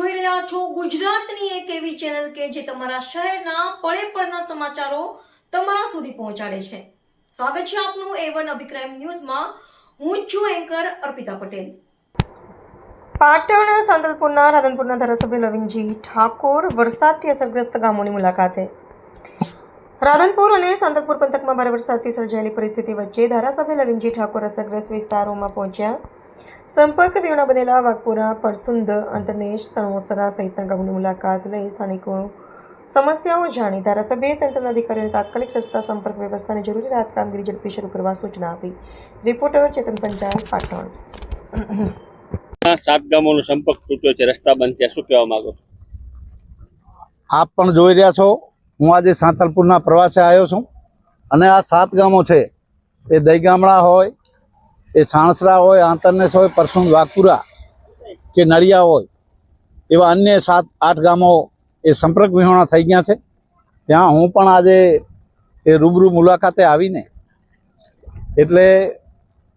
જોઈ રહ્યા છો ગુજરાતની એક એવી ચેનલ કે જે તમારા શહેરના પળે પળના સમાચારો તમારા સુધી પહોંચાડે છે। સ્વાગત છે આપનું A1 અભિક્રાઇમ ન્યૂઝમાં। હું છું એન્કર અર્પિતા પટેલ। પાટણ સાંતલપુરના રાધનપુરના ધારાસભ્ય લવિંગજી ઠાકોર વરસાદથી અસરગ્રસ્ત ગામોની મુલાકાતે। રાધનપુર અને સાંતલપુર પંથકમાં ભારે વરસાદથી સર્જાયેલી પરિસ્થિતિ વચ્ચે ધારાસભ્ય લવિંગજી ઠાકોર અસરગ્રસ્ત વિસ્તારોમાં પહોંચ્યા। સંપર્ક વિહોણા બનેલા વાઘપુરા, પરસુંદ, અંતરનેશ, સણોસરા સહિતના ગામોની મુલાકાત લઈ સ્થાનિકો સમસ્યાઓ જાણી ધારાસભ્યએ તંત્રના અધિકારીઓને તાત્કાલિક રસ્તા સંપર્ક વ્યવસ્થાની જરૂરી રાહત કામગીરી ઝડપી શરૂ કરવા સૂચના આપી। રિપોર્ટર ચેતન પંચાલ, પાટણ। 7 ગામોનો સંપર્ક તૂટ્યો છે, રસ્તા બંધ થયા, શું કહેવા માંગો છો? આપ પણ જોઈ રહ્યા છો, હું આજે સાંતલપુરના પ્રવાસે આવ્યો છું અને આ 7 ગામો છે એ દહીગામડા હોય, એ સાણસરા હોય, આંતરનેશ હોય, પરસુંદ, વાઘપુરા કે નળિયા હોય, એવા અન્ય 7-8 ગામો એ સંપર્ક વિહોણા થઈ ગયા છે। ત્યાં હું પણ આજે એ રૂબરૂ મુલાકાતે આવીને એટલે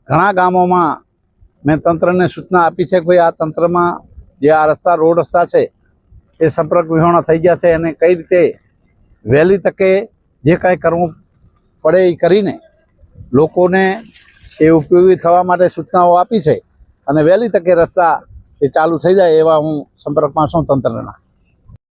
ઘણા ગામોમાં મેં તંત્રને સૂચના આપી છે કે ભાઈ આ તંત્રમાં જે આ રસ્તા રોડ રસ્તા છે એ સંપર્ક વિહોણા થઈ ગયા છે અને કઈ રીતે વહેલી તકે જે કાંઈ કરવું પડે એ કરીને લોકોને એ ઉપયોગી થવા માટે સૂચનાઓ આપી છે અને વહેલી તકે રસ્તા એ ચાલુ થઈ જાય એવા હું સંપર્કમાં છું તંત્રના।